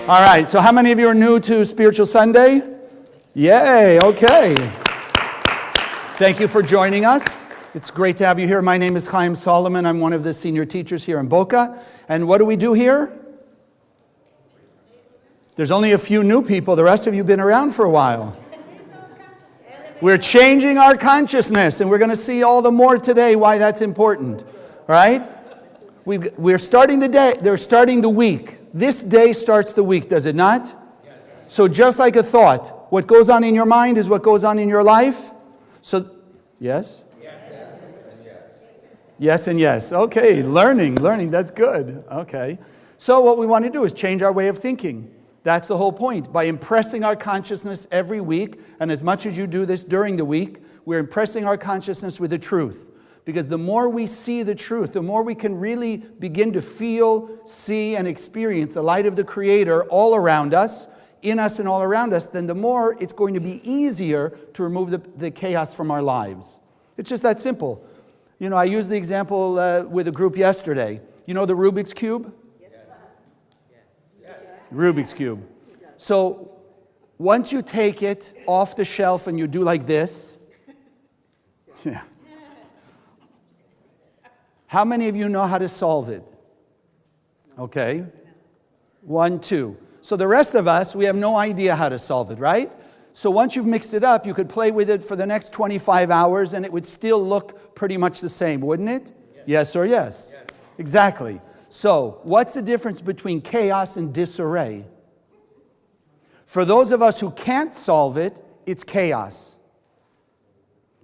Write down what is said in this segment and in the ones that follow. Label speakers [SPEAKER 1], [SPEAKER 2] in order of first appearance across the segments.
[SPEAKER 1] All right, so how many of you are new to Spiritual Sunday? Yay, okay. Thank you for joining us. It's great to have you here. My name is Chaim Solomon. I'm one of the senior teachers here in Boca. And what do we do here? There's only a few new people. The rest of you have been around for a while. We're changing our consciousness, and we're going to see all the more today why that's important. All right? We're starting the day. They're starting the week. This day starts the week, does it not? Yes. So just like a thought, what goes on in your mind is what goes on in your life. So, yes? Yes and yes. Okay, learning. That's good. Okay. So what we want to do is change our way of thinking. That's the whole point. By impressing our consciousness every week, and as much as you do this during the week, we're impressing our consciousness with the truth. Because the more we see the truth, the more we can really begin to feel, see, and experience the light of the Creator all around us, in us and all around us, then the more it's going to be easier to remove the chaos from our lives. It's just that simple. You know, I used the example with a group yesterday. You know the Rubik's Cube? Rubik's Cube. So once you take it off the shelf and you do like this, yeah. How many of you know how to solve it? Okay. 1, 2. So the rest of us, we have no idea how to solve it, right? So once you've mixed it up, you could play with it for the next 25 hours and it would still look pretty much the same, wouldn't it? Yes or yes? Exactly. So, what's the difference between chaos and disarray? For those of us who can't solve it, it's chaos.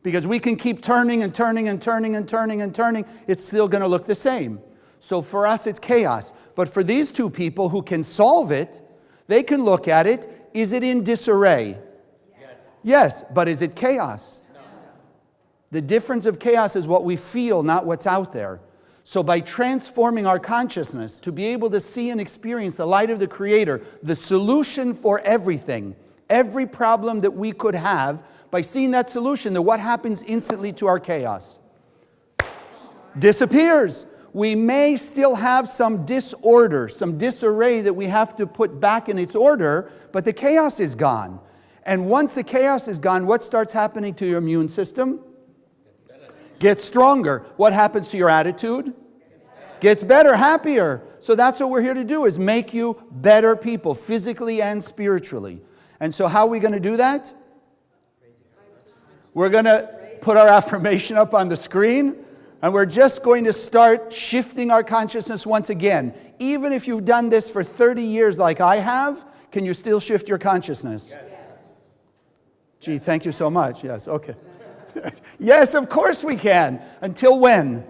[SPEAKER 1] Because we can keep turning and turning and turning and turning and turning, it's still going to look the same. So for us, it's chaos. But for these two people who can solve it, they can look at it. Is it in disarray? Yes, but is it chaos? No. The difference of chaos is what we feel, not what's out there. So by transforming our consciousness to be able to see and experience the light of the Creator, the solution for everything, every problem that we could have, by seeing that solution, then what happens instantly to our chaos? Disappears. We may still have some disorder, some disarray that we have to put back in its order, but the chaos is gone. And once the chaos is gone, what starts happening to your immune system? Gets stronger. What happens to your attitude? Gets better, happier. So that's what we're here to do, is make you better people, physically and spiritually. And so how are we going to do that? We're going to put our affirmation up on the screen, and we're just going to start shifting our consciousness once again. Even if you've done this for 30 years like I have, can you still shift your consciousness? Yes. Gee, thank you so much. Yes, okay. Yes, of course we can. Until when?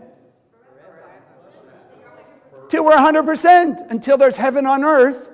[SPEAKER 1] Till we're 100%. Until there's heaven on earth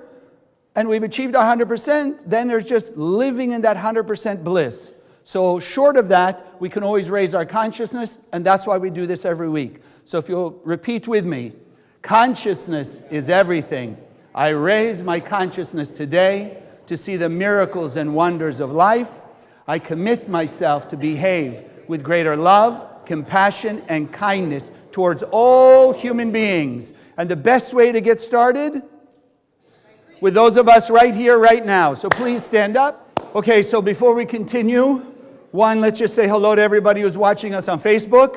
[SPEAKER 1] and we've achieved our 100%, then there's just living in that 100% bliss. So short of that, we can always raise our consciousness, and that's why we do this every week. So if you'll repeat with me, consciousness is everything. I raise my consciousness today to see the miracles and wonders of life. I commit myself to behave with greater love, compassion, and kindness towards all human beings. And the best way to get started? With those of us right here, right now. So please stand up. Okay, so before we continue, one, let's just say hello to everybody who's watching us on Facebook.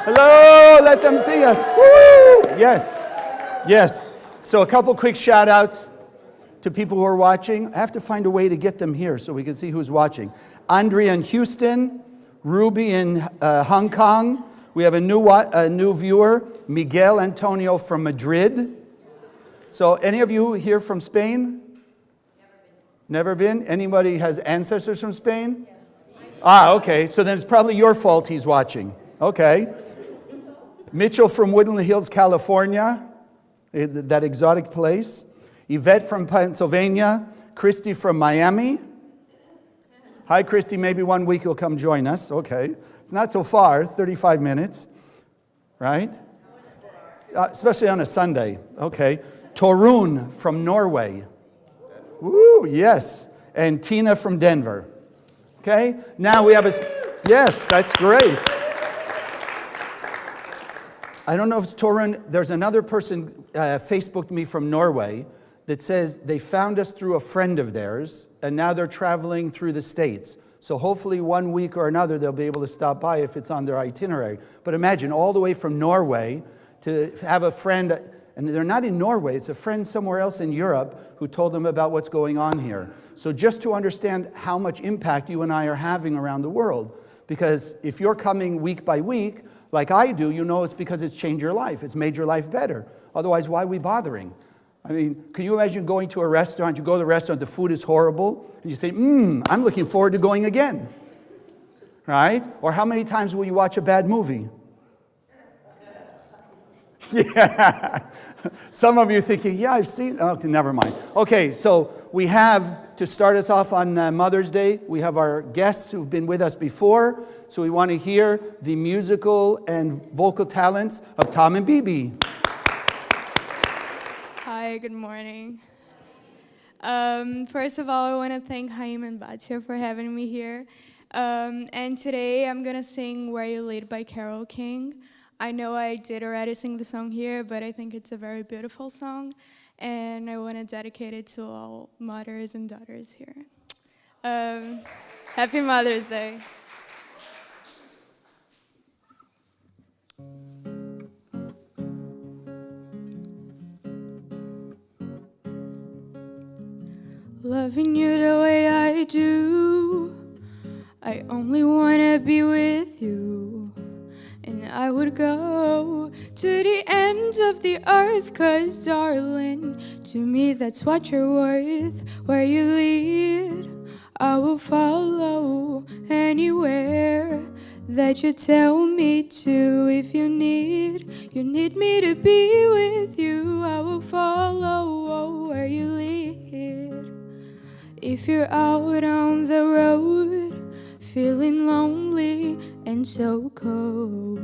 [SPEAKER 1] Hello, let them see us. Woo! Yes. So a couple quick shout outs to people who are watching. I have to find a way to get them here so we can see who's watching. Andrea in Houston, Ruby in Hong Kong. We have a new viewer, Miguel Antonio from Madrid. So any of you here from Spain? Never been. Anybody has ancestors from Spain? Okay. So then it's probably your fault he's watching. Okay. Mitchell from Woodland Hills, California, that exotic place. Yvette from Pennsylvania. Christy from Miami. Hi, Christy. Maybe one week you'll come join us. Okay. It's not so far, 35 minutes, right? Especially on a Sunday. Okay. Torun from Norway. Woo, yes. And Tina from Denver. Okay. Now we have yes, that's great. I don't know if it's Torun. There's another person Facebooked me from Norway. that says they found us through a friend of theirs, and now they're traveling through the States. So hopefully 1 week or another they'll be able to stop by if it's on their itinerary. But imagine all the way from Norway to have a friend, and they're not in Norway, it's a friend somewhere else in Europe who told them about what's going on here. So just to understand how much impact you and I are having around the world. Because if you're coming week by week, like I do, you know it's because it's changed your life. It's made your life better. Otherwise, why are we bothering? I mean, can you imagine going to a restaurant, you go to the restaurant, the food is horrible, and you say, I'm looking forward to going again. Right? Or how many times will you watch a bad movie? Yeah. Some of you thinking, yeah, I've seen, okay, never mind. Okay, so we have, to start us off on Mother's Day, we have our guests who've been with us before, so we want to hear the musical and vocal talents of Tom and Bibi.
[SPEAKER 2] Hi, good morning. First of all, I want to thank Haim and Batia for having me here. And today I'm going to sing Where You Laid by Carole King. I know I did already sing the song here, but I think it's a very beautiful song, and I want to dedicate it to all mothers and daughters here. Happy Mother's Day. Loving you the way I do, I only want to be with you. And I would go to the ends of the earth, 'cause darling, to me that's what you're worth. Where you lead, I will follow anywhere that you tell me to. If you need me to be with you, I will follow where you lead. If you're out on the road, feeling lonely and so cold,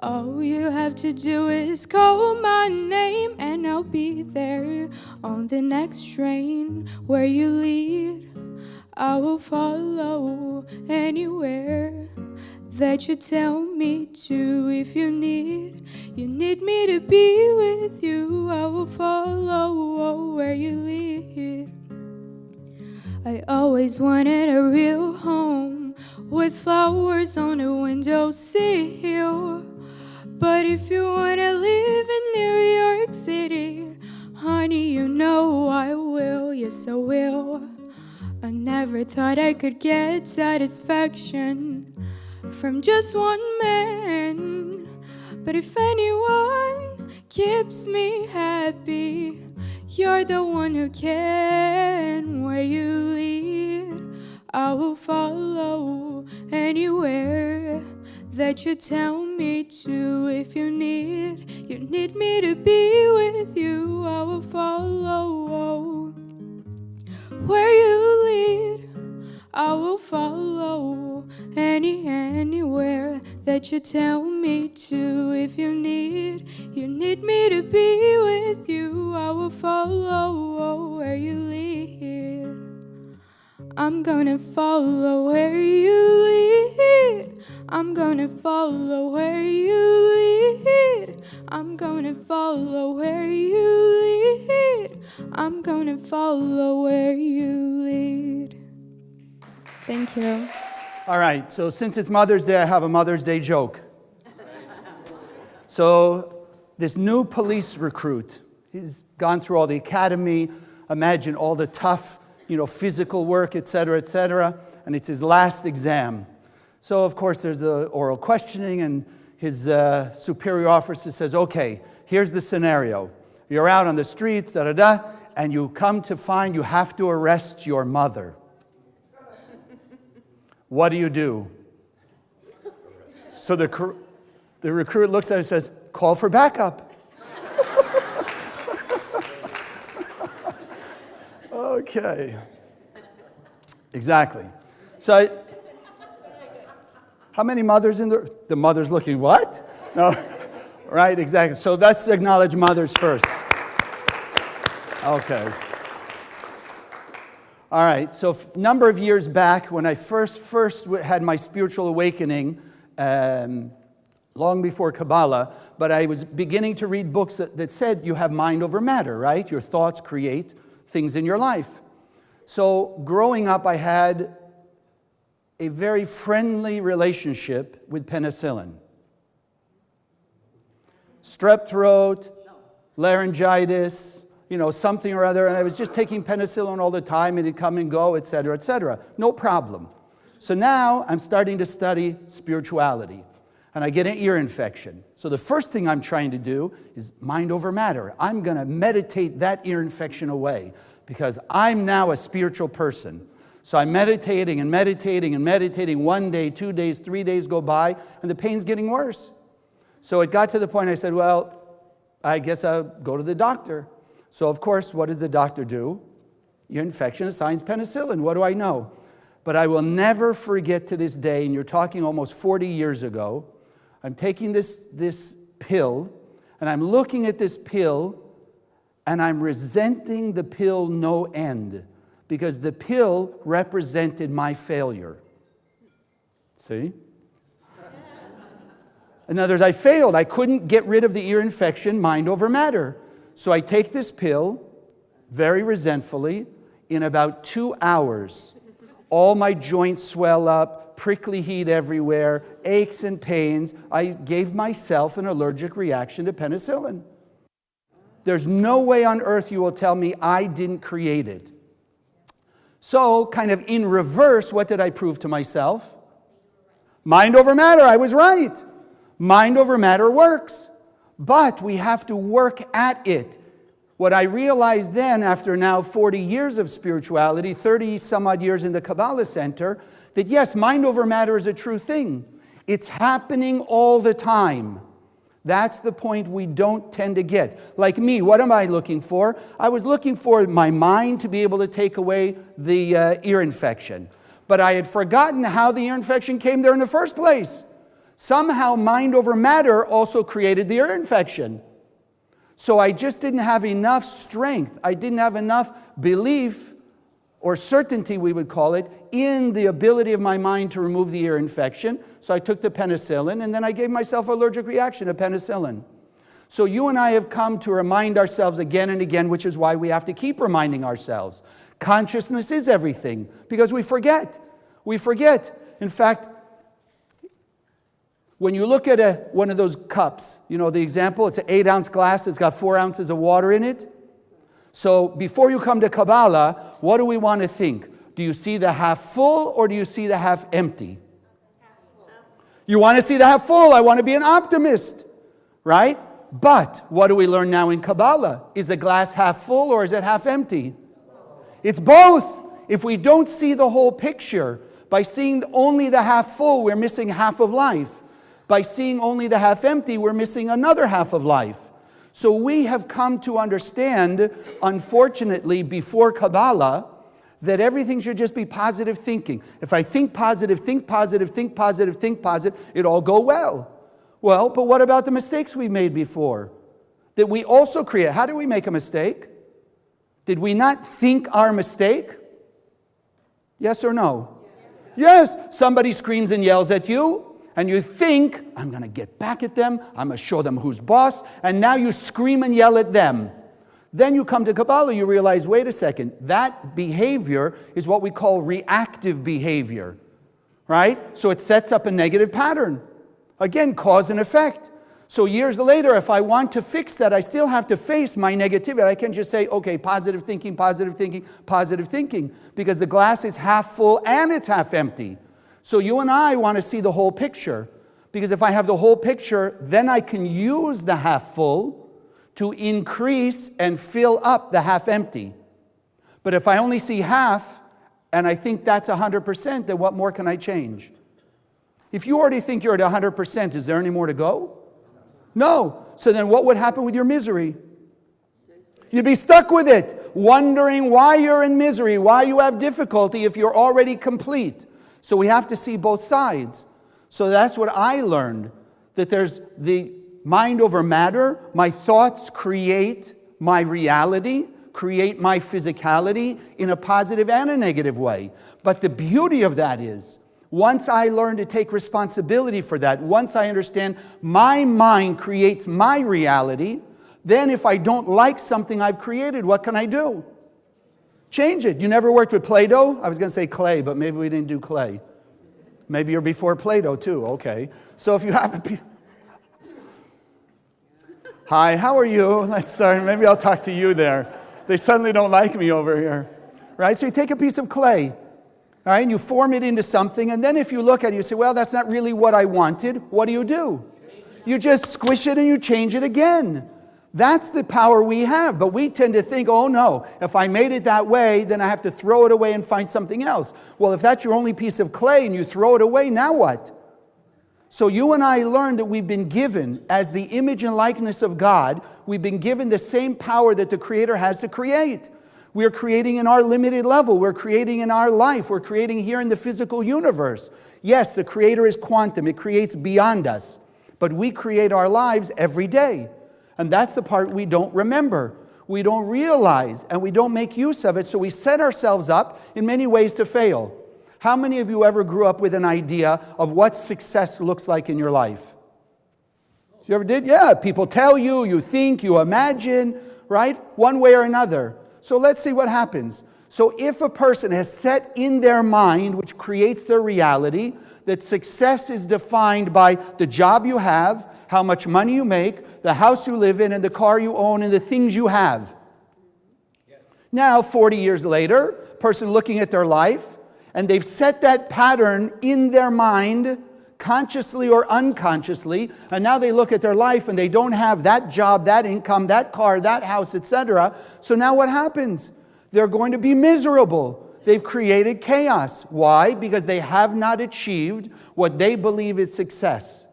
[SPEAKER 2] all you have to do is call my name, and I'll be there on the next train. Where you lead, I will follow anywhere that you tell me to. If you need me to be with you, I will follow where you lead. I always wanted a real home with flowers on a windowsill. But if you wanna live in New York City, honey, you know I will, yes I will. I never thought I could get satisfaction from just one man. But if anyone keeps me happy, you're the one who can. Where you lead, I will follow anywhere that you tell me to. If you need me to be with you, I will follow where you lead. I will follow anywhere that you tell me to. If you need me to be with you, I will follow where you lead. I'm gonna follow where you lead. I'm gonna follow where you lead. I'm gonna follow where you lead. I'm gonna follow where you lead. Thank you.
[SPEAKER 1] All right, so since it's Mother's Day, I have a Mother's Day joke. So this new police recruit, he's gone through all the academy, imagine all the tough, physical work, et cetera, and it's his last exam. So of course there's the oral questioning, and his superior officer says, okay, here's the scenario. You're out on the streets, and you come to find you have to arrest your mother. What do? So the recruit looks at him and says, call for backup. Okay. Exactly. So, how many mothers in the mother's looking, what? No, right, exactly. So let's acknowledge mothers first. Okay. All right, so a number of years back, when I first had my spiritual awakening, long before Kabbalah, but I was beginning to read books that said you have mind over matter, right? Your thoughts create things in your life. So growing up, I had a very friendly relationship with penicillin. Strep throat, laryngitis, something or other, and I was just taking penicillin all the time, and it'd come and go, et cetera, et cetera. No problem. So now I'm starting to study spirituality, and I get an ear infection. So the first thing I'm trying to do is mind over matter. I'm going to meditate that ear infection away, because I'm now a spiritual person. So I'm meditating and meditating and meditating. 1 day, 2 days, 3 days go by, and the pain's getting worse. So it got to the point I said, well, I guess I'll go to the doctor. So of course, what does the doctor do? Ear infection assigns penicillin. What do I know? But I will never forget to this day, and you're talking almost 40 years ago, I'm taking this pill, and I'm looking at this pill, and I'm resenting the pill no end, because the pill represented my failure. See? In other words, I failed. I couldn't get rid of the ear infection, mind over matter. So I take this pill, very resentfully. In about 2 hours, all my joints swell up, prickly heat everywhere, aches and pains. I gave myself an allergic reaction to penicillin. There's no way on earth you will tell me I didn't create it. So, kind of in reverse, what did I prove to myself? Mind over matter, I was right. Mind over matter works. But we have to work at it. What I realized then, after now 40 years of spirituality, 30 some odd years in the Kabbalah Center, that yes, mind over matter is a true thing. It's happening all the time. That's the point we don't tend to get. Like me, what am I looking for? I was looking for my mind to be able to take away the ear infection. But I had forgotten how the ear infection came there in the first place. Somehow mind over matter also created the ear infection. So I just didn't have enough strength. I didn't have enough belief or certainty, we would call it, in the ability of my mind to remove the ear infection. So I took the penicillin, and then I gave myself an allergic reaction to penicillin. So you and I have come to remind ourselves again and again, which is why we have to keep reminding ourselves. Consciousness is everything, because we forget. We forget. In fact, when you look at one of those cups, the example, it's an 8-ounce glass, it's got 4 ounces of water in it. So before you come to Kabbalah, what do we want to think? Do you see the half full or do you see the half empty? You want to see the half full. I want to be an optimist, right? But what do we learn now in Kabbalah? Is the glass half full or is it half empty? It's both. If we don't see the whole picture, by seeing only the half full, we're missing half of life. By seeing only the half empty, we're missing another half of life. So we have come to understand, unfortunately, before Kabbalah, that everything should just be positive thinking. If I think positive, think positive, think positive, think positive, it all go well. Well, but what about the mistakes we made before? That we also create. How do we make a mistake? Did we not think our mistake? Yes or no? Yes. Somebody screams and yells at you. And you think, I'm going to get back at them. I'm going to show them who's boss. And now you scream and yell at them. Then you come to Kabbalah, you realize, wait a second, that behavior is what we call reactive behavior, right? So it sets up a negative pattern. Again, cause and effect. So years later, if I want to fix that, I still have to face my negativity. I can just say, okay, positive thinking, positive thinking, positive thinking, because the glass is half full and it's half empty. So you and I want to see the whole picture, because if I have the whole picture, then I can use the half full to increase and fill up the half empty. But if I only see half and I think that's 100%, then what more can I change? If you already think you're at 100%, is there any more to go? No. So then what would happen with your misery? You'd be stuck with it, wondering why you're in misery, why you have difficulty if you're already complete. So we have to see both sides. So that's what I learned, that there's the mind over matter. My thoughts create my reality, create my physicality in a positive and a negative way. But the beauty of that is, Once I learn to take responsibility for that, once I understand my mind creates my reality, then if I don't like something I've created, what can I do? Change it. You never worked with Play-Doh? I was going to say clay, but maybe we didn't do clay. Maybe you're before Play-Doh too. Okay. So if you have a... Hi, how are you? Let's start. Maybe I'll talk to you there. They suddenly don't like me over here. Right? So you take a piece of clay. All right, and you form it into something, and then if you look at it, you say, well, that's not really what I wanted. What do? You just squish it and you change it again. That's the power we have. But we tend to think, oh no, if I made it that way, then I have to throw it away and find something else. Well, if that's your only piece of clay and you throw it away, now what? So you and I learned that we've been given, as the image and likeness of God, we've been given the same power that the Creator has to create. We're creating in our limited level. We're creating in our life. We're creating here in the physical universe. Yes, the Creator is quantum. It creates beyond us. But we create our lives every day. And that's the part we don't remember. We don't realize, and we don't make use of it. So we set ourselves up in many ways to fail. How many of you ever grew up with an idea of what success looks like in your life? You ever did? Yeah, people tell you, you think, you imagine, right? One way or another. So let's see what happens. So if a person has set in their mind, which creates their reality, that success is defined by the job you have, how much money you make, the house you live in, and the car you own, and the things you have. Now, 40 years later, person looking at their life, and they've set that pattern in their mind, consciously or unconsciously, and now they look at their life and they don't have that job, that income, that car, that house, etc. So now what happens? They're going to be miserable. They've created chaos. Why? Because they have not achieved what they believe is success.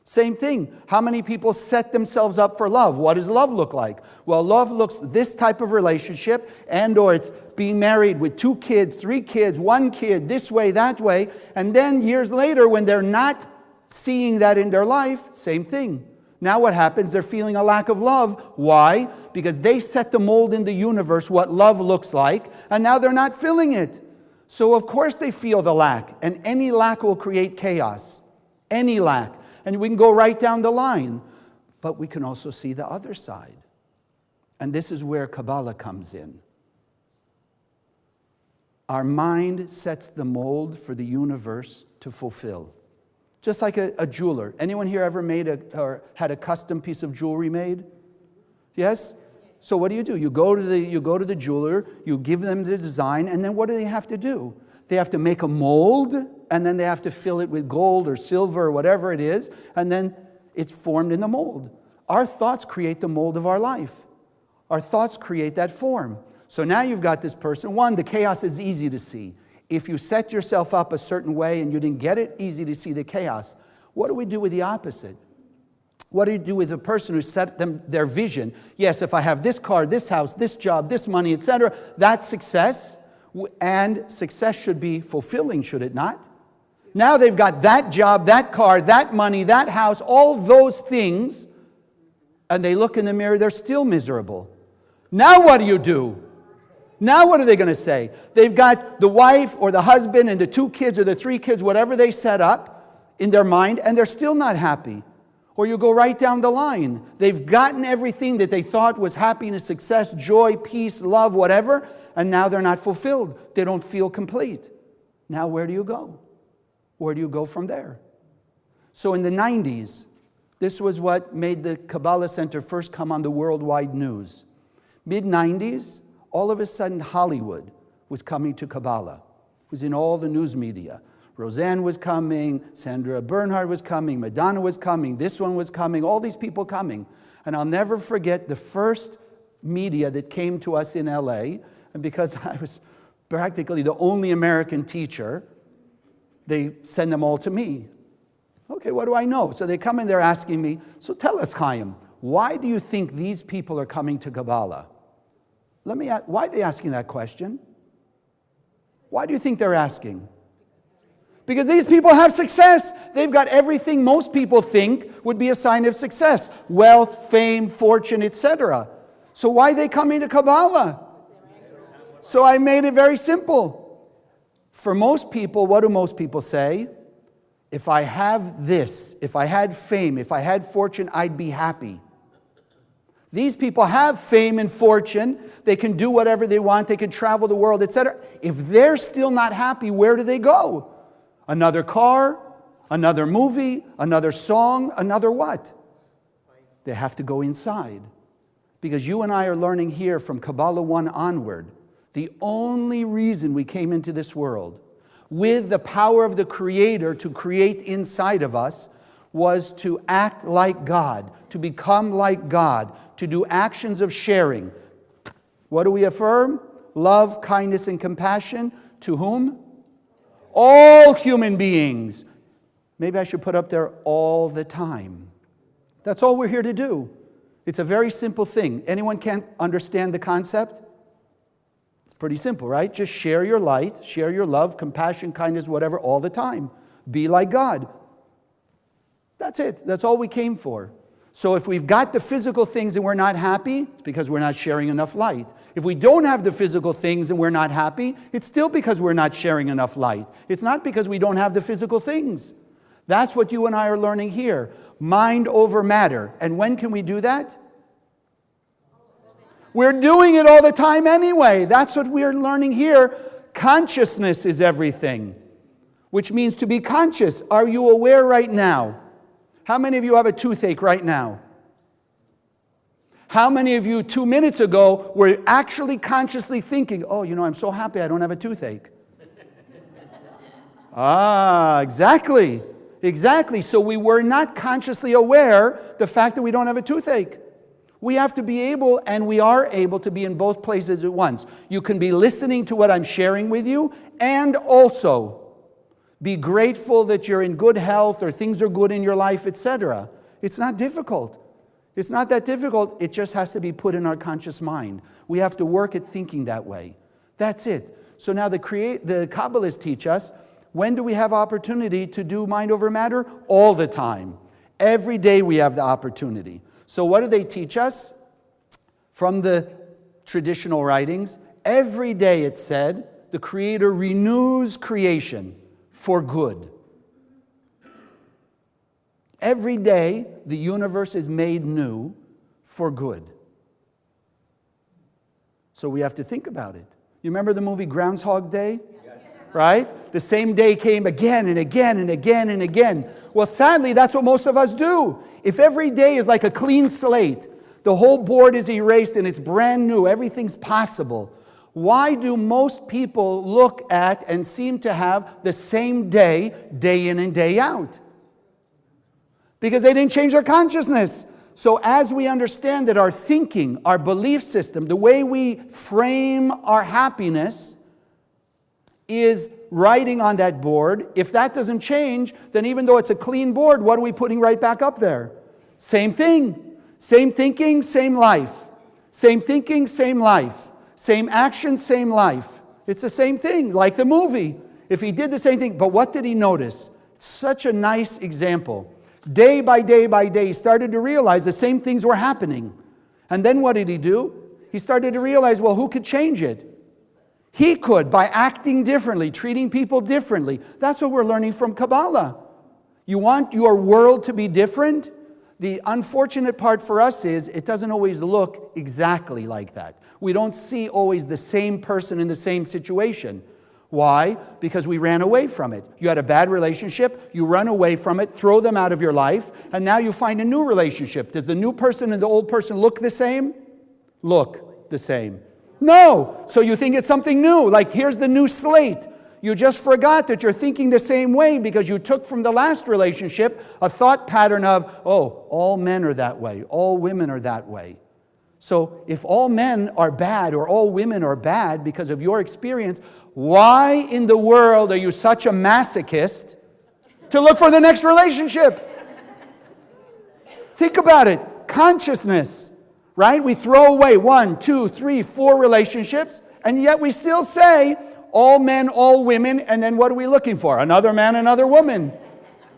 [SPEAKER 1] Same thing. How many people set themselves up for love? What does love look like? Well, love looks this type of relationship, and or it's being married with 2 kids, 3 kids, 1 kid, this way, that way. And then years later, when they're not seeing that in their life, same thing. Now what happens? They're feeling a lack of love. Why? Because they set the mold in the universe, what love looks like, and now they're not feeling it. So of course they feel the lack, and any lack will create chaos. Any lack. And we can go right down the line. But we can also see the other side. And this is where Kabbalah comes in. Our mind sets the mold for the universe to fulfill. Just like a jeweler. Anyone here ever made or had a custom piece of jewelry made? Yes? So what do? You go to the jeweler, you give them the design, and then what do they have to do? They have to make a mold, and then they have to fill it with gold or silver or whatever it is, and then it's formed in the mold. Our thoughts create the mold of our life. Our thoughts create that form. So now you've got this person. One, the chaos is easy to see. If you set yourself up a certain way and you didn't get it, easy to see the chaos. What do we do with the opposite? What do you do with a person who set their vision? Yes, if I have this car, this house, this job, this money, etc., that's success. And success should be fulfilling, should it not? Now they've got that job, that car, that money, that house, all those things, and they look in the mirror, they're still miserable. Now what do? Now what are they going to say? They've got the wife or the husband and the 2 kids or the 3 kids, whatever they set up in their mind, and they're still not happy. Or you go right down the line. They've gotten everything that they thought was happiness, success, joy, peace, love, whatever, and now they're not fulfilled. They don't feel complete. Now where do you go? Where do you go from there? So in the 90s, this was what made the Kabbalah Center first come on the worldwide news. Mid-90s, all of a sudden Hollywood was coming to Kabbalah. It was in all the news media. Roseanne was coming, Sandra Bernhard was coming, Madonna was coming, this one was coming, all these people coming. And I'll never forget the first media that came to us in LA, and because I was practically the only American teacher, they send them all to me. Okay, what do I know? So they come in, they're asking me, so tell us, Chaim, why do you think these people are coming to Kabbalah? Why are they asking that question? Why do you think they're asking? Because these people have success. They've got everything most people think would be a sign of success. Wealth, fame, fortune, etc. So why are they coming to Kabbalah? So I made it very simple. For most people, what do most people say? If I have this, if I had fame, if I had fortune, I'd be happy. These people have fame and fortune. They can do whatever they want. They can travel the world, etc. If they're still not happy, where do they go? Another car, another movie, another song, another what? They have to go inside. Because you and I are learning here from Kabbalah 1 onward, the only reason we came into this world with the power of the Creator to create inside of us was to act like God, to become like God, to do actions of sharing. What do we affirm? Love, kindness, and compassion. To whom? All human beings. Maybe I should put up there all the time. That's all we're here to do. It's a very simple thing. Anyone can't understand the concept? It's pretty simple, right? Just share your light, share your love, compassion, kindness, whatever, all the time. Be like God. That's it. That's all we came for. So if we've got the physical things and we're not happy, it's because we're not sharing enough light. If we don't have the physical things and we're not happy, it's still because we're not sharing enough light. It's not because we don't have the physical things. That's what you and I are learning here. Mind over matter. And when can we do that? We're doing it all the time anyway. That's what we're learning here. Consciousness is everything, which means to be conscious. Are you aware right now? How many of you have a toothache right now? How many of you 2 minutes ago were actually consciously thinking, oh, I'm so happy I don't have a toothache? Exactly. Exactly. So we were not consciously aware the fact that we don't have a toothache. We have to be able, and we are able to be in both places at once. You can be listening to what I'm sharing with you, and also be grateful that you're in good health or things are good in your life, etc. It's not difficult. It's not that difficult. It just has to be put in our conscious mind. We have to work at thinking that way. That's it. So now the Kabbalists teach us, when do we have opportunity to do mind over matter? All the time. Every day we have the opportunity. So what do they teach us? From the traditional writings, every day it said, the Creator renews creation for good. Every day the universe is made new for good. So we have to think about it. You remember the movie Groundhog Day? Right? The same day came again and again and again and again. Well, sadly, that's what most of us do. If every day is like a clean slate, the whole board is erased and it's brand new, everything's possible, why do most people look at and seem to have the same day, day in and day out? Because they didn't change their consciousness. So as we understand that our thinking, our belief system, the way we frame our happiness is writing on that board. If that doesn't change, then even though it's a clean board, what are we putting right back up there? Same thing. Same thinking, same life. Same thinking, same life. Same action, same life. It's the same thing, like the movie. If he did the same thing, but what did he notice? Such a nice example. Day by day by day, he started to realize the same things were happening. And then what did he do? He started to realize, well, who could change it? He could, by acting differently, treating people differently. That's what we're learning from Kabbalah. You want your world to be different? The unfortunate part for us is it doesn't always look exactly like that. We don't see always the same person in the same situation. Why? Because we ran away from it. You had a bad relationship, you run away from it, throw them out of your life, and now you find a new relationship. Does the new person and the old person look the same? Look the same. No. So you think it's something new, like here's the new slate. You just forgot that you're thinking the same way because you took from the last relationship a thought pattern of, oh, all men are that way, all women are that way. So if all men are bad or all women are bad because of your experience, why in the world are you such a masochist to look for the next relationship? Think about it. Consciousness. Right? We throw away 1, 2, 3, 4 relationships, and yet we still say, all men, all women, and then what are we looking for? Another man, another woman.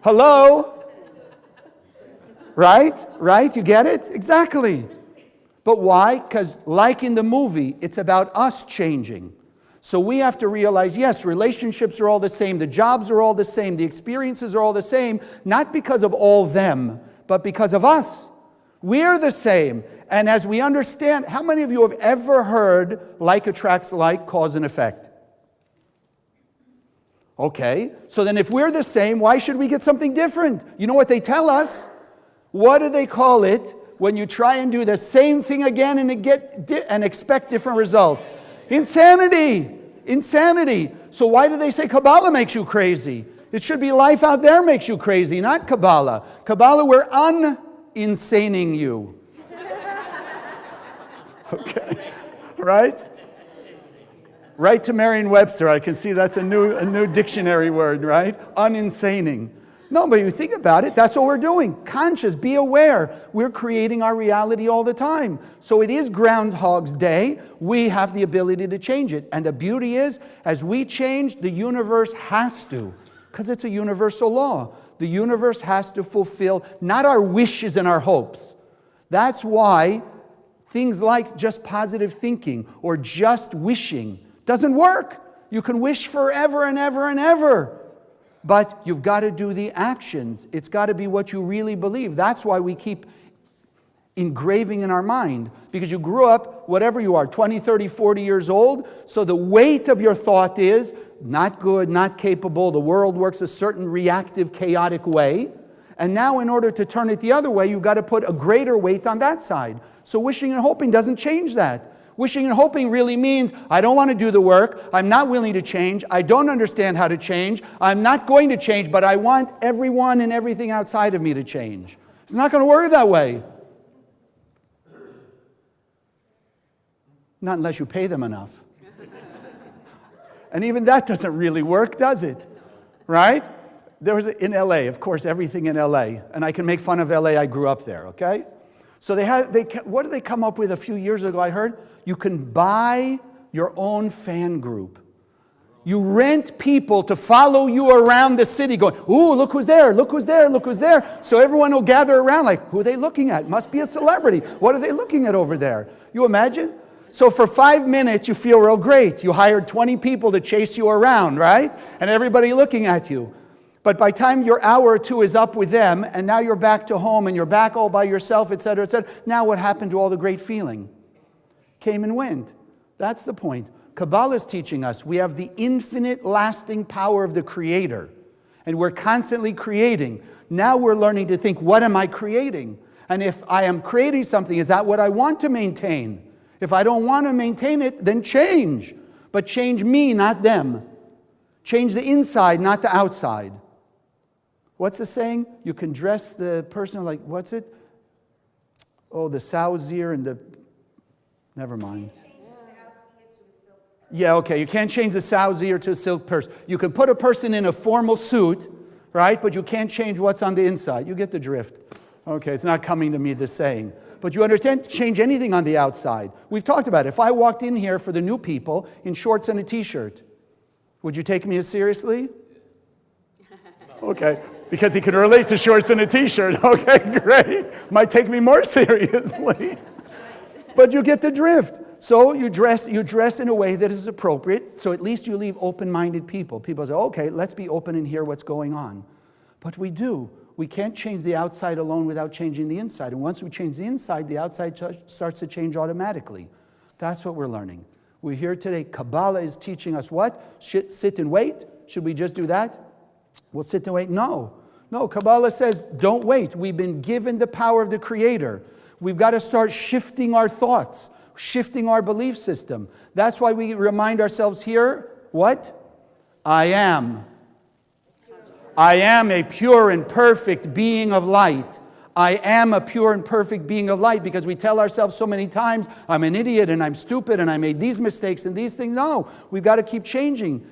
[SPEAKER 1] Hello? Right? Right? You get it? Exactly. But why? Because like in the movie, it's about us changing. So we have to realize, yes, relationships are all the same, the jobs are all the same, the experiences are all the same, not because of all them, but because of us. We're the same. And as we understand, how many of you have ever heard like attracts like, cause and effect? Okay, so then if we're the same, why should we get something different? You know what they tell us? What do they call it when you try and do the same thing again and expect different results? Insanity. Insanity. So why do they say Kabbalah makes you crazy? It should be life out there makes you crazy, not Kabbalah. Kabbalah, we're un-insaning you. Okay, right? Right to Merriam-Webster. I can see that's a new dictionary word, right? Uninsaining. No, but you think about it, that's what we're doing. Conscious, be aware. We're creating our reality all the time. So it is Groundhog's Day. We have the ability to change it. And the beauty is, as we change, the universe has to, because it's a universal law. The universe has to fulfill not our wishes and our hopes. That's why things like just positive thinking or just wishing doesn't work. You can wish forever and ever and ever. But you've got to do the actions. It's got to be what you really believe. That's why we keep engraving in our mind. Because you grew up, whatever you are, 20, 30, 40 years old. So the weight of your thought is not good, not capable. The world works a certain reactive, chaotic way. And now in order to turn it the other way, you've got to put a greater weight on that side. So wishing and hoping doesn't change that. Wishing and hoping really means, I don't want to do the work, I'm not willing to change, I don't understand how to change, I'm not going to change, but I want everyone and everything outside of me to change. It's not going to work that way. Not unless you pay them enough. And even that doesn't really work, does it? Right? There was in LA, of course, everything in LA, and I can make fun of LA, I grew up there, okay? So what did they come up with a few years ago, I heard? You can buy your own fan group. You rent people to follow you around the city going, ooh, look who's there, look who's there, look who's there. So everyone will gather around like, who are they looking at? Must be a celebrity. What are they looking at over there? You imagine? So for 5 minutes, you feel real great. You hired 20 people to chase you around, right? And everybody looking at you. But by the time your hour or two is up with them, and now you're back to home, and you're back all by yourself, etc., etc., now what happened to all the great feeling? Came and went. That's the point. Kabbalah is teaching us we have the infinite lasting power of the Creator. And we're constantly creating. Now we're learning to think, what am I creating? And if I am creating something, is that what I want to maintain? If I don't want to maintain it, then change. But change me, not them. Change the inside, not the outside. What's the saying? You can dress the person like, what's it? Oh, the sow's ear and the... Never mind. Yeah, okay. You can't change the sow's ear to a silk purse. You can put a person in a formal suit, right? But you can't change what's on the inside. You get the drift. Okay, it's not coming to me, the saying. But you understand, change anything on the outside. We've talked about it. If I walked in here for the new people in shorts and a t-shirt, would you take me as seriously? Okay, because he can relate to shorts and a t-shirt. Okay, great. Might take me more seriously. But you get the drift. So you dress in a way that is appropriate, so at least you leave open-minded people. People say, okay, let's be open and hear what's going on. But we do. We can't change the outside alone without changing the inside. And once we change the inside, the outside starts to change automatically. That's what we're learning. We're here today. Kabbalah is teaching us what? Sit and wait? Should we just do that? We'll sit and wait? No. No, Kabbalah says, don't wait. We've been given the power of the Creator. We've got to start shifting our thoughts, shifting our belief system. That's why we remind ourselves here, what? I am. I am a pure and perfect being of light. I am a pure and perfect being of light, because we tell ourselves so many times, I'm an idiot and I'm stupid and I made these mistakes and these things. No, we've got to keep changing.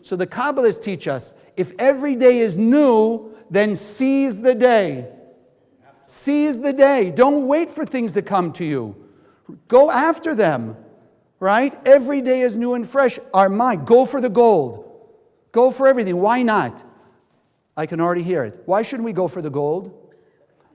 [SPEAKER 1] So the Kabbalists teach us, if every day is new, then seize the day. Seize the day. Don't wait for things to come to you. Go after them, right? Every day is new and fresh. Our mind, go for the gold. Go for everything. Why not? I can already hear it. Why shouldn't we go for the gold?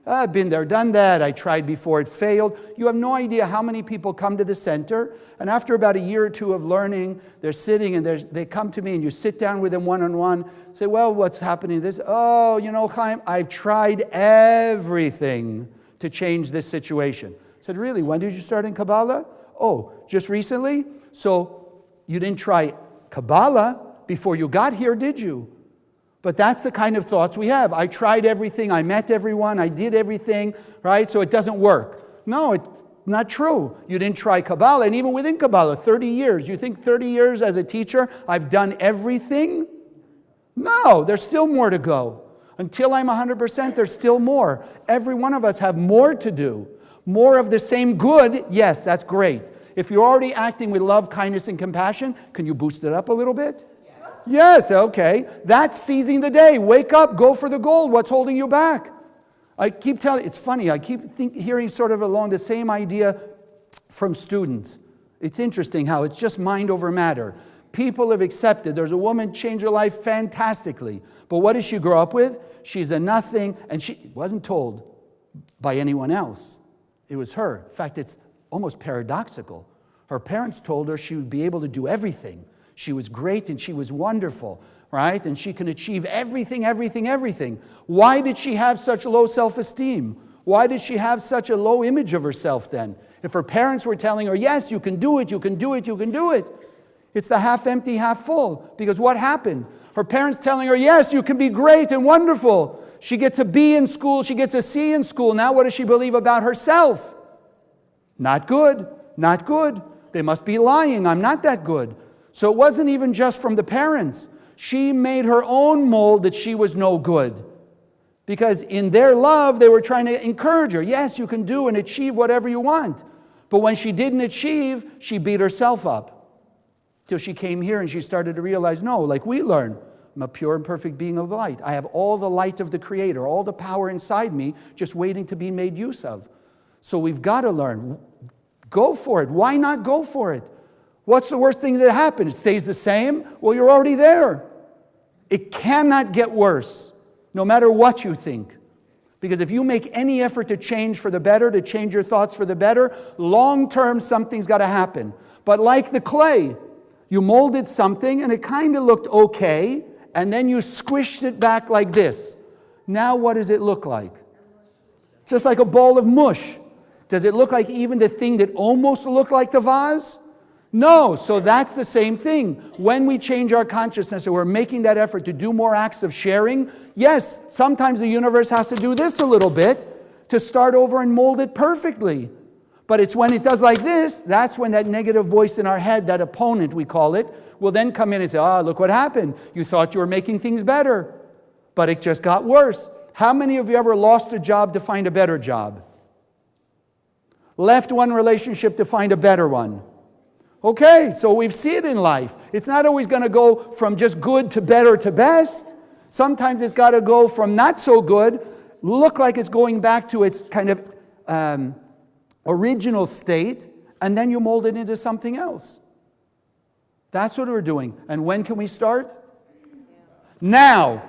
[SPEAKER 1] I've been there, done that. I tried before, it failed. You have no idea how many people come to the center, and after about a year or two of learning, they're sitting and they come to me, and you sit down with them one-on-one, say, well, what's happening? Oh, Chaim, I've tried everything to change this situation. I said, really? When did you start in Kabbalah? Oh, just recently? So you didn't try Kabbalah before you got here, did you? But that's the kind of thoughts we have. I tried everything, I met everyone, I did everything, right? So it doesn't work. No, it's not true. You didn't try Kabbalah, and even within Kabbalah, 30 years. You think 30 years as a teacher, I've done everything? No, there's still more to go. Until I'm 100%, there's still more. Every one of us have more to do. More of the same good, yes, that's great. If you're already acting with love, kindness, and compassion, can you boost it up a little bit? Yes, okay. That's seizing the day. Wake up, go for the gold. What's holding you back? I keep telling, it's funny, I keep hearing sort of along the same idea from students. It's interesting how it's just mind over matter. People have accepted. There's a woman changed her life fantastically. But what did she grow up with? She's a nothing, and she wasn't told by anyone else. It was her. In fact, it's almost paradoxical. Her parents told her she would be able to do everything. She was great and she was wonderful, right? And she can achieve everything, everything, everything. Why did she have such low self-esteem? Why did she have such a low image of herself then? If her parents were telling her, yes, you can do it, you can do it, you can do it. It's the half empty, half full. Because what happened? Her parents telling her, yes, you can be great and wonderful. She gets a B in school, she gets a C in school. Now what does she believe about herself? Not good, not good. They must be lying, I'm not that good. So it wasn't even just from the parents. She made her own mold that she was no good. Because in their love, they were trying to encourage her. Yes, you can do and achieve whatever you want. But when she didn't achieve, she beat herself up. Till she came here and she started to realize, no, like we learn, I'm a pure and perfect being of light. I have all the light of the Creator, all the power inside me, just waiting to be made use of. So we've got to learn. Go for it. Why not go for it? What's the worst thing that happened? It stays the same? Well, you're already there. It cannot get worse, no matter what you think. Because if you make any effort to change for the better, to change your thoughts for the better, long-term something's got to happen. But like the clay, you molded something and it kind of looked okay, and then you squished it back like this. Now what does it look like? Just like a ball of mush. Does it look like even the thing that almost looked like the vase? No, so that's the same thing. When we change our consciousness and we're making that effort to do more acts of sharing, yes, sometimes the universe has to do this a little bit to start over and mold it perfectly. But it's when it does like this, that's when that negative voice in our head, that opponent we call it, will then come in and say, look what happened. You thought you were making things better, but it just got worse. How many of you ever lost a job to find a better job? Left one relationship to find a better one? Okay, so we see it in life. It's not always going to go from just good to better to best. Sometimes it's got to go from not so good, look like it's going back to its kind of original state, and then you mold it into something else. That's what we're doing. And when can we start? Now.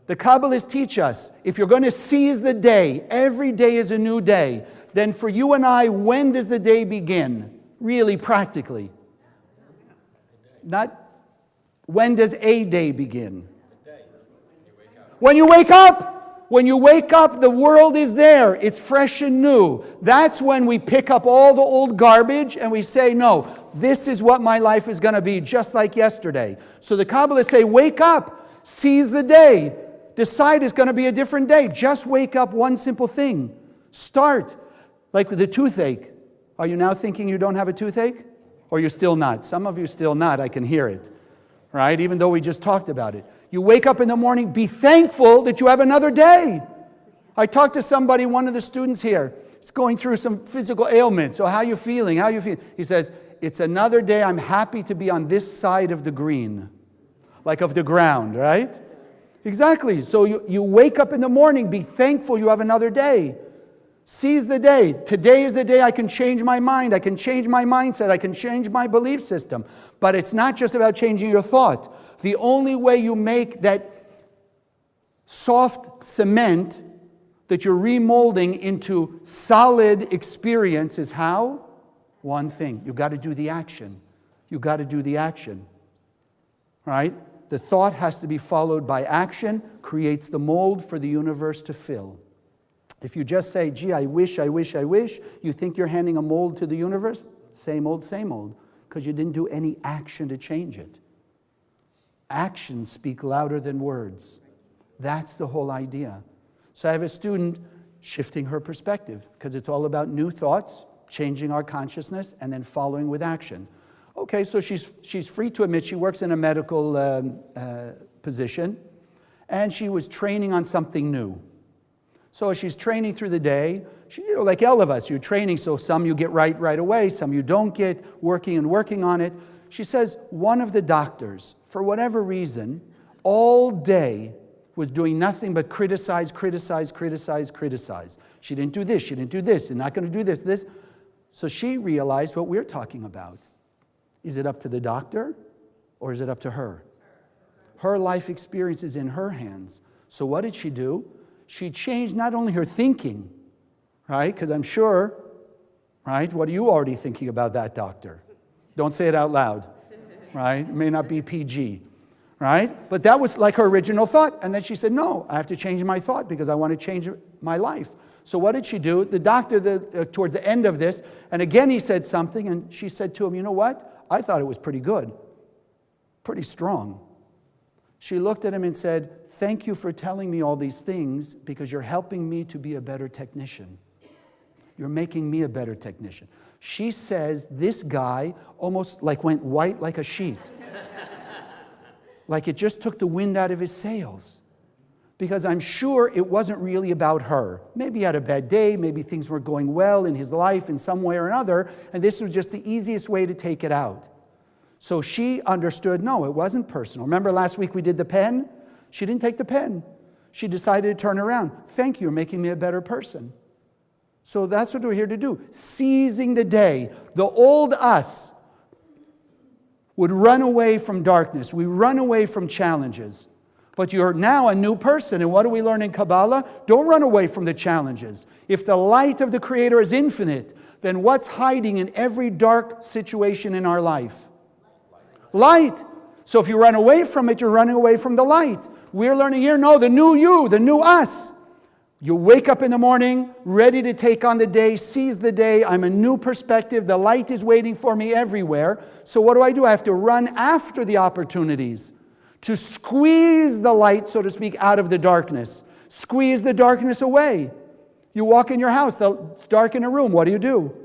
[SPEAKER 1] The Kabbalists teach us, if you're going to seize the day, every day is a new day, then for you and I, when does the day begin? Really practically. Not when does a day begin? When you wake up. When you wake up, the world is there. It's fresh and new. That's when we pick up all the old garbage and we say, no, this is what my life is going to be, just like yesterday. So the Kabbalists say, wake up, seize the day. Decide it's going to be a different day. Just wake up, one simple thing. Start. Like with the toothache. Are you now thinking you don't have a toothache? Or you're still not? Some of you still not, I can hear it. Right? Even though we just talked about it. You wake up in the morning, be thankful that you have another day. I talked to somebody, one of the students here. He's going through some physical ailments. So how are you feeling? How are you feeling? He says, it's another day. I'm happy to be on this side of the green. Like of the ground, right? Exactly. So you wake up in the morning, be thankful you have another day. Seize the day. Today is the day I can change my mind. I can change my mindset. I can change my belief system. But it's not just about changing your thought. The only way you make that soft cement, that you're remolding into solid experience is how? One thing. You've got to do the action. You've got to do the action. Right? The thought has to be followed by action, creates the mold for the universe to fill. If you just say, gee, I wish, you think you're handing a mold to the universe? Same old, because you didn't do any action to change it. Actions speak louder than words. That's the whole idea. So I have a student shifting her perspective, because it's all about new thoughts, changing our consciousness, and then following with action. Okay, so she's free to admit she works in a medical position, and she was training on something new. So she's training through the day. She, like all of us, you're training, so some you get right away, some you don't get, working on it. She says one of the doctors, for whatever reason, all day was doing nothing but criticize. She didn't do this, and not going to do this. So she realized what we're talking about. Is it up to the doctor, or is it up to her? Her life experience is in her hands. So what did she do? She changed not only her thinking, right? Because I'm sure, right? What are you already thinking about that doctor? Don't say it out loud, right? It may not be PG, right? But that was like her original thought. And then she said, no, I have to change my thought because I want to change my life. So what did she do? The doctor, towards the end of this, and again he said something, and she said to him, you know what? I thought it was pretty good, pretty strong. She looked at him and said, thank you for telling me all these things because you're helping me to be a better technician. You're making me a better technician. She says this guy almost like went white like a sheet. Like it just took the wind out of his sails. Because I'm sure it wasn't really about her. Maybe he had a bad day, maybe things weren't going well in his life in some way or another, and this was just the easiest way to take it out. So she understood, no, it wasn't personal. Remember last week we did the pen? She didn't take the pen. She decided to turn around. Thank you, you're making me a better person. So that's what we're here to do. Seizing the day. The old us would run away from darkness. We run away from challenges. But you're now a new person. And what do we learn in Kabbalah? Don't run away from the challenges. If the light of the Creator is infinite, then what's hiding in every dark situation in our life? Light. So if you run away from it, you're running away from the light. We're learning here, no, the new you, the new us. You wake up in the morning, ready to take on the day, seize the day. I'm a new perspective. The light is waiting for me everywhere. So what do? I have to run after the opportunities to squeeze the light, so to speak, out of the darkness. Squeeze the darkness away. You walk in your house, it's dark in a room. What do?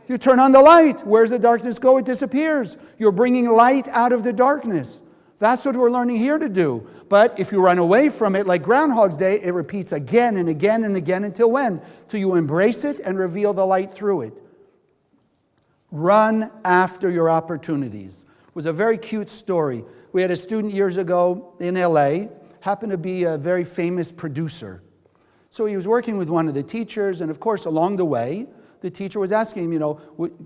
[SPEAKER 1] You turn on the light. Where's the darkness go? It disappears. You're bringing light out of the darkness. That's what we're learning here to do. But if you run away from it, like Groundhog's Day, it repeats again and again and again until when? Till you embrace it and reveal the light through it. Run after your opportunities. It was a very cute story. We had a student years ago in LA, happened to be a very famous producer. So he was working with one of the teachers, and of course, along the way, the teacher was asking him,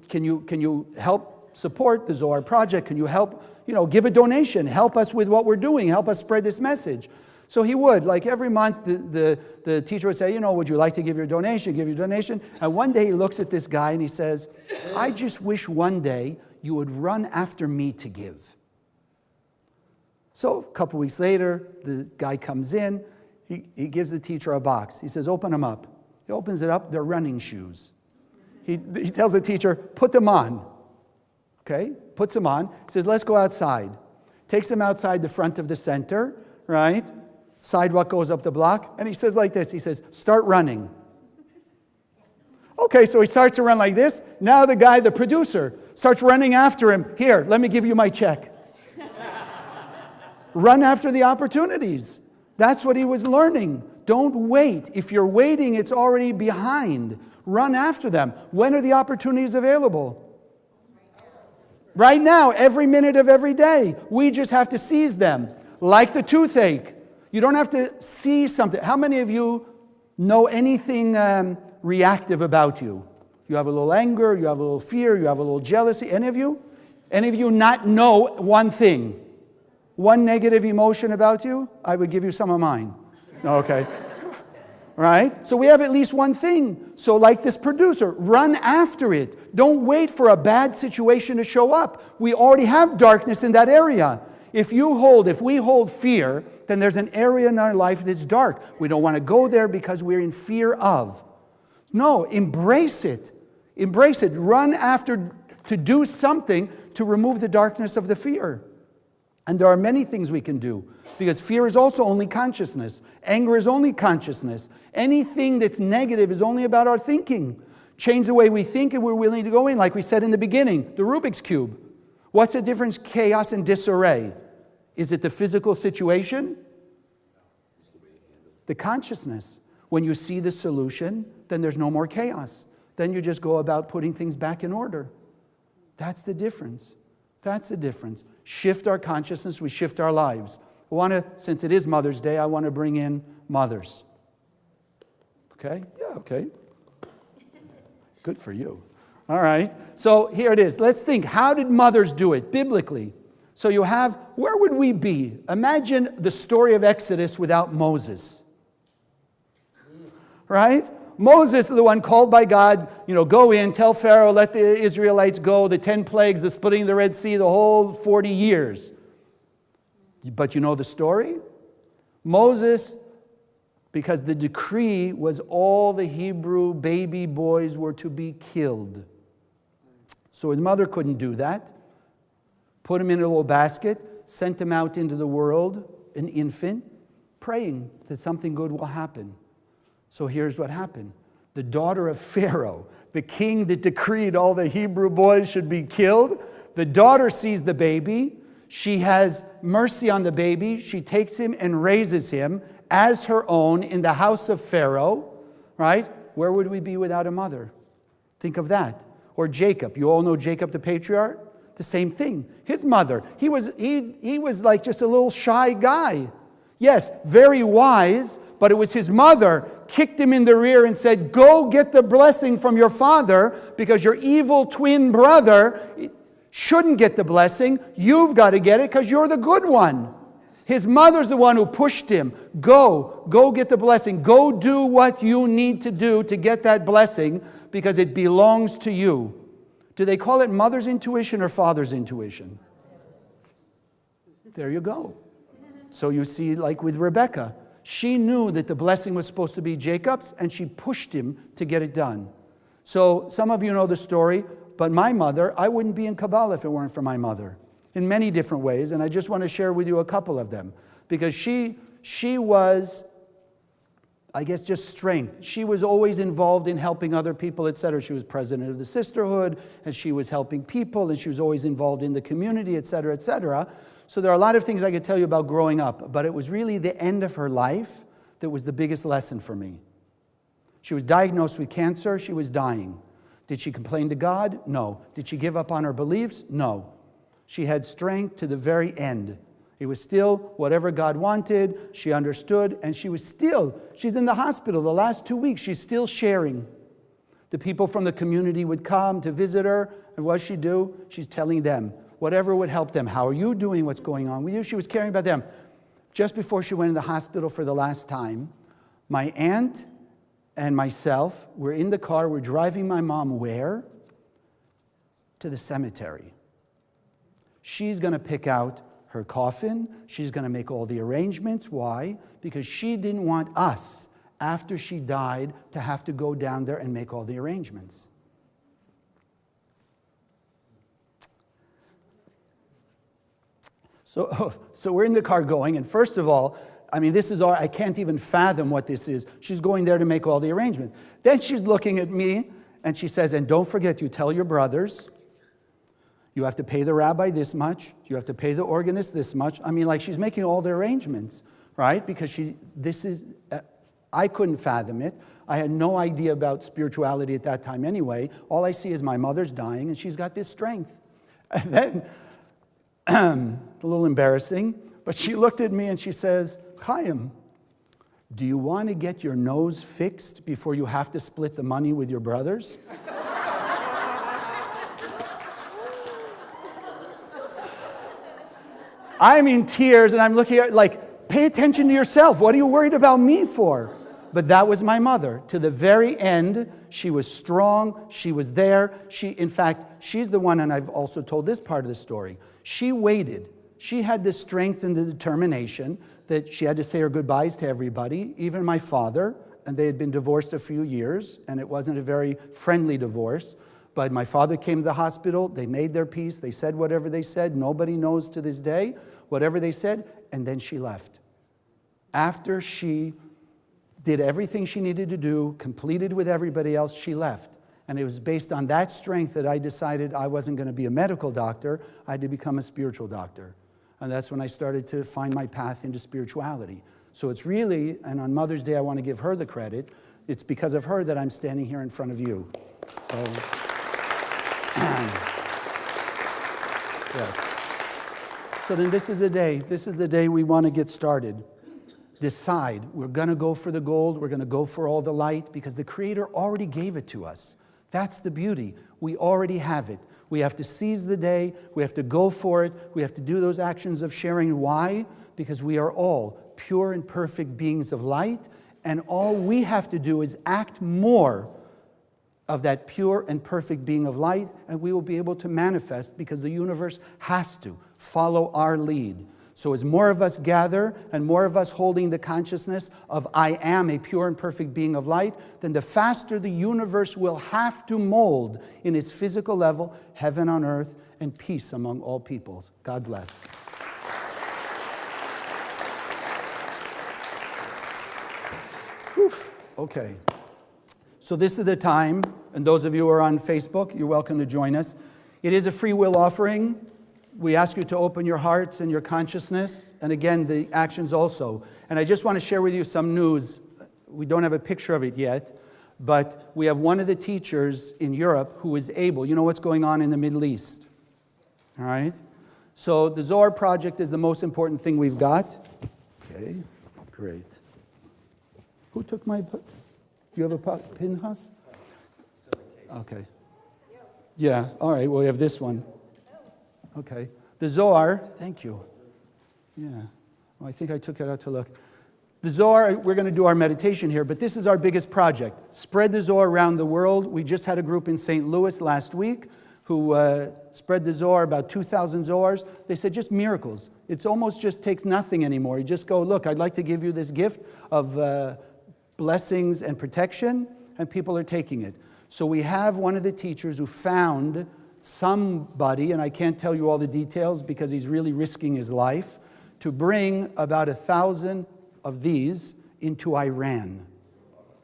[SPEAKER 1] can you help support the Zohar project? Can you help, give a donation? Help us with what we're doing. Help us spread this message. So he would, like every month, the teacher would say, would you like to give your donation? Give your donation. And one day he looks at this guy and he says, I just wish one day you would run after me to give. So a couple weeks later, the guy comes in. He gives the teacher a box. He says, open them up. He opens it up. They're running shoes. He tells the teacher, put them on. Okay? Puts them on. He says, let's go outside. Takes them outside the front of the center, right? Sidewalk goes up the block. And he says like this. He says, start running. Okay, so he starts to run like this. Now the guy, the producer, starts running after him. Here, let me give you my check. Run after the opportunities. That's what he was learning. Don't wait. If you're waiting, it's already behind. Run after them. When are the opportunities available? Right now, every minute of every day. We just have to seize them. Like the toothache. You don't have to see something. How many of you know anything reactive about you? You have a little anger, you have a little fear, you have a little jealousy. Any of you? Any of you not know one thing? One negative emotion about you? I would give you some of mine. Okay. right? So we have at least one thing. So like this producer, run after it. Don't wait for a bad situation to show up. We already have darkness in that area. If we hold fear, then there's an area in our life that's dark. We don't want to go there because we're in fear of. No, embrace it. Embrace it. Run after to do something to remove the darkness of the fear. And there are many things we can do, because fear is also only consciousness. Anger is only consciousness. Anything that's negative is only about our thinking. Change the way we think and we're willing to go in. Like we said in the beginning, the Rubik's Cube. What's the difference, chaos and disarray? Is it the physical situation? The consciousness. When you see the solution, then there's no more chaos. Then you just go about putting things back in order. That's the difference. That's the difference. Shift our consciousness, we shift our lives. Since it is Mother's Day, I want to bring in mothers. Okay? Yeah, okay. Good for you. All right. So here it is. Let's think. How did mothers do it biblically? So you have, where would we be? Imagine the story of Exodus without Moses. Right? Moses is the one called by God, go in, tell Pharaoh, let the Israelites go, the 10 plagues, the splitting of the Red Sea, the whole 40 years. But you know the story? Moses, because the decree was all the Hebrew baby boys were to be killed. So his mother couldn't do that. Put him in a little basket, sent him out into the world, an infant, praying that something good will happen. So here's what happened. The daughter of Pharaoh, the king that decreed all the Hebrew boys should be killed, the daughter sees the baby. She has mercy on the baby. She takes him and raises him as her own in the house of Pharaoh, right? Where would we be without a mother? Think of that. Or Jacob. You all know Jacob the patriarch? The same thing. His mother. He was like just a little shy guy. Yes, very wise, but it was his mother kicked him in the rear and said, go get the blessing from your father because your evil twin brother shouldn't get the blessing. You've got to get it because you're the good one. His mother's the one who pushed him. Go get the blessing. Go do what you need to do to get that blessing because it belongs to you. Do they call it mother's intuition or father's intuition? There you go. So you see, like with Rebecca, she knew that the blessing was supposed to be Jacob's, and she pushed him to get it done. So some of you know the story, but my mother, I wouldn't be in Kabbalah if it weren't for my mother, in many different ways, and I just want to share with you a couple of them, because she was, I guess, just strength. She was always involved in helping other people, etc. She was president of the sisterhood, and she was helping people, and she was always involved in the community, etc., etc. So there are a lot of things I could tell you about growing up, but it was really the end of her life that was the biggest lesson for me. She was diagnosed with cancer. She was dying. Did she complain to God? No. Did she give up on her beliefs? No. She had strength to the very end. It was still whatever God wanted. She understood, and she's in the hospital the last 2 weeks. She's still sharing. The people from the community would come to visit her, and what she do? She's telling them whatever would help them. How are you doing? What's going on with you? She was caring about them. Just before she went in the hospital for the last time, my aunt and myself were in the car. We're driving my mom where? To the cemetery. She's going to pick out her coffin. She's going to make all the arrangements. Why? Because she didn't want us, after she died, to have to go down there and make all the arrangements. So we're in the car going, and first of all, I can't even fathom what this is. She's going there to make all the arrangements. Then she's looking at me, and she says, and don't forget, you tell your brothers, you have to pay the rabbi this much, you have to pay the organist this much. She's making all the arrangements, right? Because I couldn't fathom it. I had no idea about spirituality at that time anyway. All I see is my mother's dying, and she's got this strength. And then, a little embarrassing, but she looked at me and she says, Chaim, do you want to get your nose fixed before you have to split the money with your brothers? I'm in tears, and I'm looking at pay attention to yourself. What are you worried about me for? But that was my mother. To the very end, she was strong. She was there. In fact, she's the one, and I've also told this part of the story. She waited. She had the strength and the determination that she had to say her goodbyes to everybody, even my father, and they had been divorced a few years, and it wasn't a very friendly divorce. But my father came to the hospital. They made their peace. They said whatever they said. Nobody knows to this day whatever they said, and then she left. After she did everything she needed to do, completed with everybody else, she left. And it was based on that strength that I decided I wasn't going to be a medical doctor. I had to become a spiritual doctor. And that's when I started to find my path into spirituality. So it's really, and on Mother's Day I want to give her the credit, it's because of her that I'm standing here in front of you. So, yes. So then this is the day we want to get started. Decide, we're going to go for the gold, we're going to go for all the light, because the Creator already gave it to us. That's the beauty. We already have it. We have to seize the day, we have to go for it, we have to do those actions of sharing. Why? Because we are all pure and perfect beings of light, and all we have to do is act more of that pure and perfect being of light, and we will be able to manifest, because the universe has to follow our lead. So as more of us gather and more of us holding the consciousness of I am a pure and perfect being of light, then the faster the universe will have to mold in its physical level, heaven on earth and peace among all peoples. God bless. Whew. Okay. So this is the time, and those of you who are on Facebook, you're welcome to join us. It is a free will offering. We ask you to open your hearts and your consciousness, and again, the actions also. And I just want to share with you some news. We don't have a picture of it yet, but we have one of the teachers in Europe who is able, you know what's going on in the Middle East, all right? So the Zohar Project is the most important thing we've got. Okay, great. Who took my, do you have a Pinchas? Okay. Yeah, all right, well, we have this one. Okay. The Zohar, thank you. Yeah. Well, I think I took it out to look. The Zohar, we're going to do our meditation here, but this is our biggest project. Spread the Zohar around the world. We just had a group in St. Louis last week who spread the Zohar, about 2,000 Zohars. They said just miracles. It's almost just takes nothing anymore. You just go, look, I'd like to give you this gift of blessings and protection, and people are taking it. So we have one of the teachers who found somebody, and I can't tell you all the details because he's really risking his life, to bring about 1,000 of these into Iran.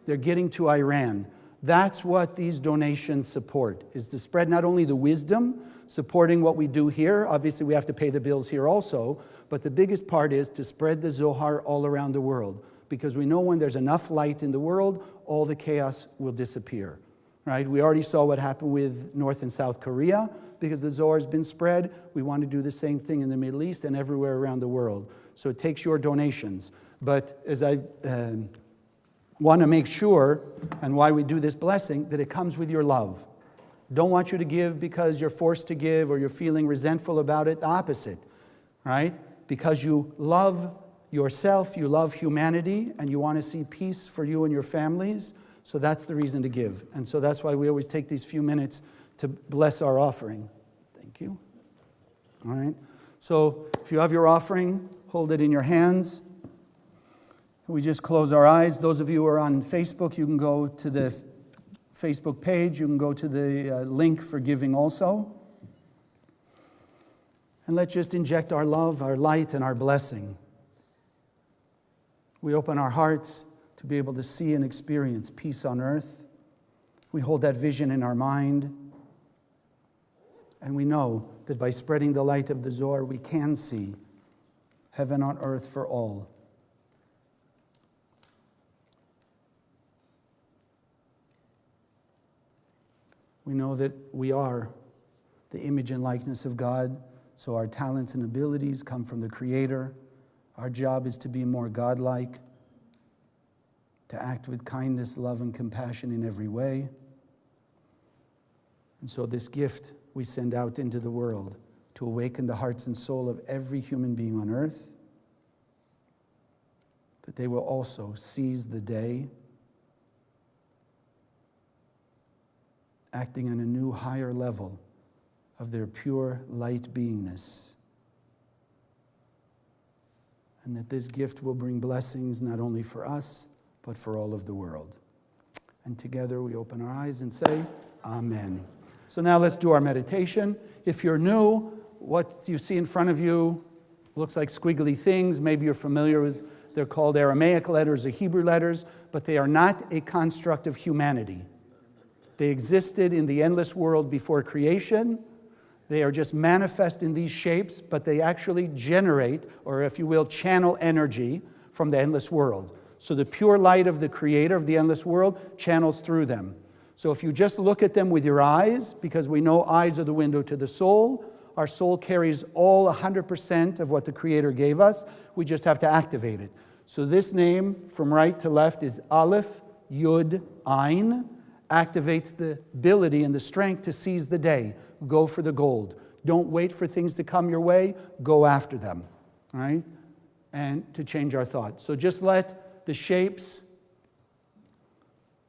[SPEAKER 1] They're getting to Iran. That's what these donations support, is to spread not only the wisdom, supporting what we do here. Obviously, we have to pay the bills here also, but the biggest part is to spread the Zohar all around the world, because we know when there's enough light in the world, all the chaos will disappear. Right? We already saw what happened with North and South Korea because the Zohar has been spread. We want to do the same thing in the Middle East and everywhere around the world. So it takes your donations. But as I want to make sure, and why we do this blessing, that it comes with your love. Don't want you to give because you're forced to give or you're feeling resentful about it. The opposite, right? Because you love yourself, you love humanity, and you want to see peace for you and your families. So that's the reason to give. And so that's why we always take these few minutes to bless our offering. Thank you. All right. So if you have your offering, hold it in your hands. We just close our eyes. Those of you who are on Facebook, you can go to the Facebook page. You can go to the link for giving also. And let's just inject our love, our light, and our blessing. We open our hearts to be able to see and experience peace on earth. We hold that vision in our mind. And we know that by spreading the light of the Zohar, we can see heaven on earth for all. We know that we are the image and likeness of God, so our talents and abilities come from the Creator. Our job is to be more God-like, to act with kindness, love, and compassion in every way. And so this gift we send out into the world to awaken the hearts and soul of every human being on earth, that they will also seize the day acting on a new, higher level of their pure light beingness. And that this gift will bring blessings not only for us, but for all of the world. And together we open our eyes and say, Amen. So now let's do our meditation. If you're new, what you see in front of you looks like squiggly things. Maybe you're familiar with, they're called Aramaic letters or Hebrew letters, but they are not a construct of humanity. They existed in the endless world before creation. They are just manifest in these shapes, but they actually generate, or if you will, channel energy from the endless world. So the pure light of the creator of the endless world channels through them. So if you just look at them with your eyes, because we know eyes are the window to the soul, our soul carries all 100% of what the creator gave us. We just have to activate it. So this name from right to left is Aleph, Yud, Ain. Activates the ability and the strength to seize the day. Go for the gold. Don't wait for things to come your way. Go after them. All right? And to change our thoughts. So just let the shapes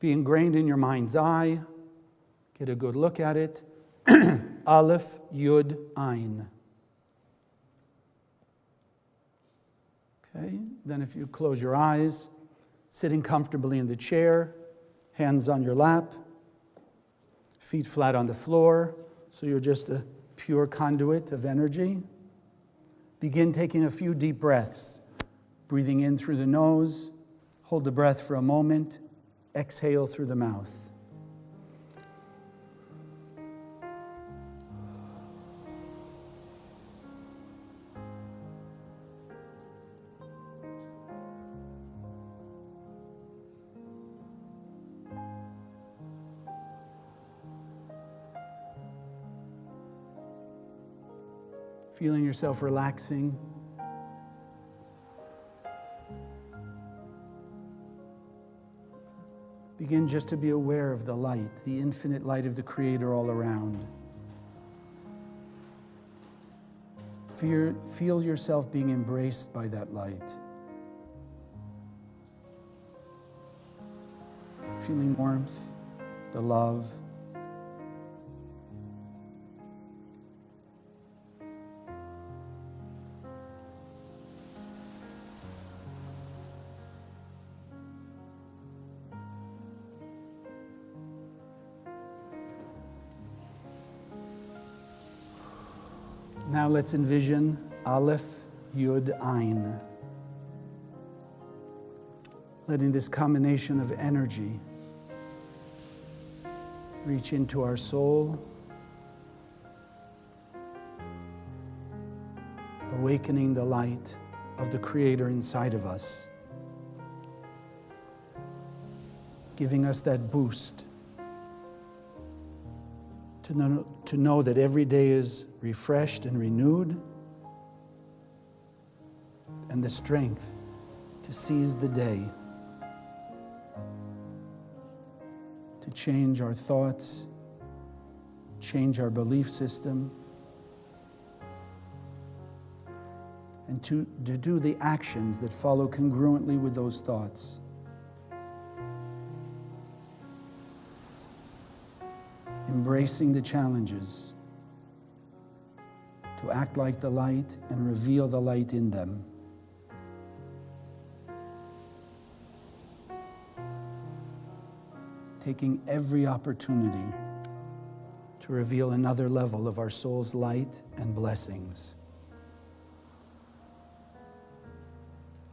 [SPEAKER 1] be ingrained in your mind's eye. Get a good look at it. Aleph, Yud, Ain. Okay? Then if you close your eyes, sitting comfortably in the chair, hands on your lap, feet flat on the floor, so you're just a pure conduit of energy. Begin taking a few deep breaths, breathing in through the nose, hold the breath for a moment, exhale through the mouth. Feeling yourself relaxing. Begin just to be aware of the light, the infinite light of the Creator all around. Feel yourself being embraced by that light. Feeling warmth, the love. Now let's envision Aleph, Yud, Ain. Letting this combination of energy reach into our soul, awakening the light of the Creator inside of us, giving us that boost to know that every day is refreshed and renewed, and the strength to seize the day, to change our thoughts, change our belief system, and to do the actions that follow congruently with those thoughts. Embracing the challenges, to act like the light and reveal the light in them. Taking every opportunity to reveal another level of our soul's light and blessings.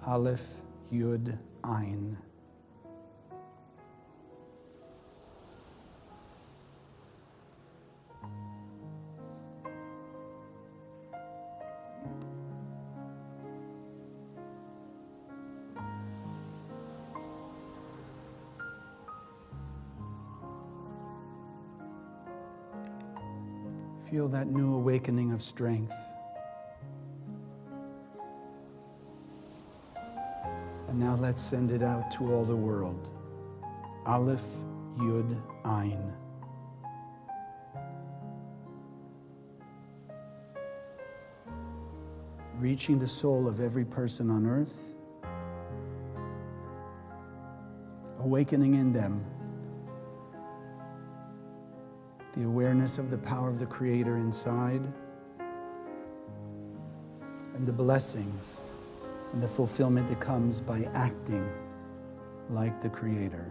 [SPEAKER 1] Aleph, Yud, Ain. Feel that new awakening of strength. And now let's send it out to all the world. Aleph, Yud, Ain. Reaching the soul of every person on earth, awakening in them the awareness of the power of the Creator inside, and the blessings and the fulfillment that comes by acting like the Creator.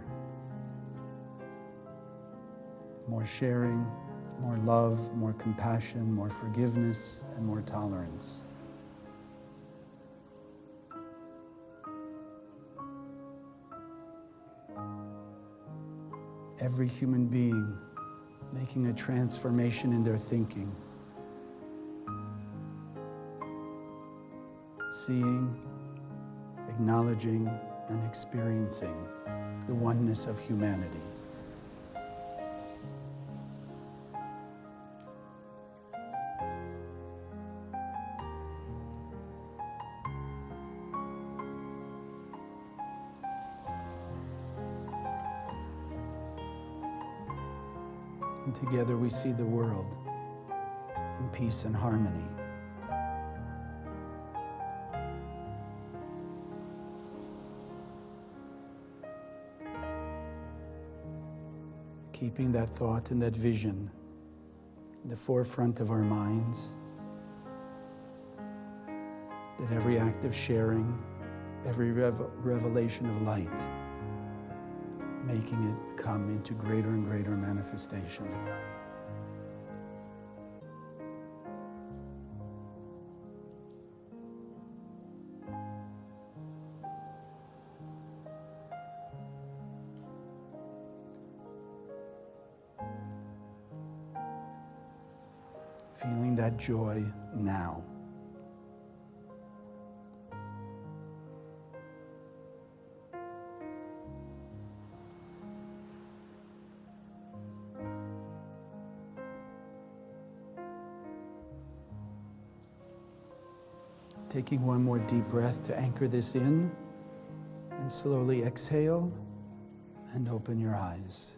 [SPEAKER 1] More sharing, more love, more compassion, more forgiveness, and more tolerance. Every human being making a transformation in their thinking, seeing, acknowledging, and experiencing the oneness of humanity. And together we see the world in peace and harmony. Keeping that thought and that vision in the forefront of our minds, that every act of sharing, every revelation of light, making it come into greater and greater manifestation. Feeling that joy now. Taking one more deep breath to anchor this in, and slowly exhale and open your eyes.